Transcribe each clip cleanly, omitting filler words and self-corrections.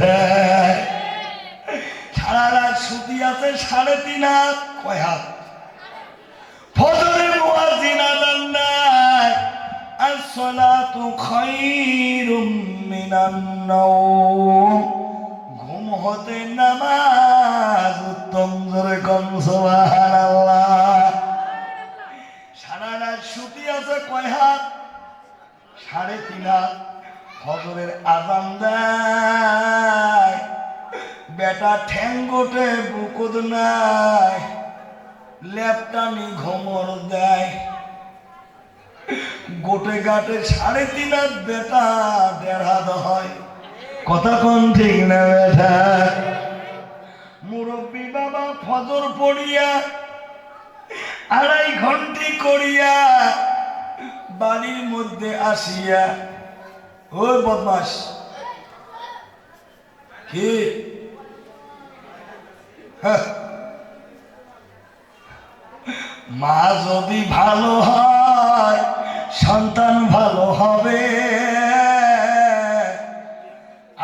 বেঠে সারা রাত সুতি আছে 3.5 হাত কয় হাত ফজরের মুয়াজ্জিন আযান দেয় আসসালাতু খায়রুম মিনান নাওম ঘুম হতে নামাজ উত্তম জোরে কোন সুবহানাল্লাহ সারা রাত সুতি আছে কয় হাত 3.5 হাত ফজরের আযান দেয় বেটা ঠ্যাঙ্গোটে বুকুদ নাই লেপটানি ঘুমর দেয় গোটে গাটে 3.5 হাত বেটা 1.5 হাত হয় কথা কোন ঠিক না বেটা মুরব্বী বাবা ফজর পড়িয়া 2.5 ঘন্টি করিয়া বাড়ির মধ্যে আসিয়া ওই বদমাস কি মা যদি ভালো হয় সন্তান ভালো হবে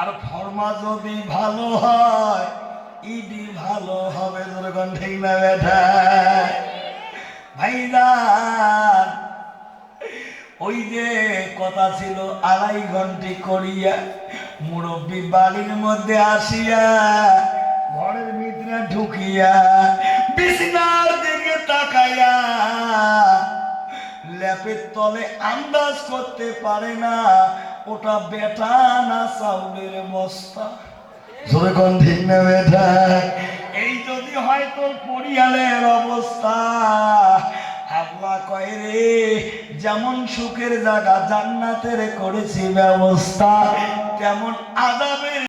আর ফরমা যদি ভালো হয় ইডি ভালো হবে যেরকম ঠিক না বেটা ভাইজান ওই যে কথা ছিল 2.5 ঘন্টি করিয়া মুরব্বী বাড়ির মধ্যে আসিয়া ঘরের ভিতরে ঢুকিয়া বিছানার দিকে তাকাইয়া লেপের তলে আন্দাজ করতে পারে না ওটা বেটা না চাউলের বস্তা জোরে কোন ঠিক না বেটা এই যদি হয় তোর পরিয়ালের অবস্থা আল্লাহ কয় রে যেমন সুখের জায়গা জান্নাতের করেছি ব্যবস্থা তেমন আযাবের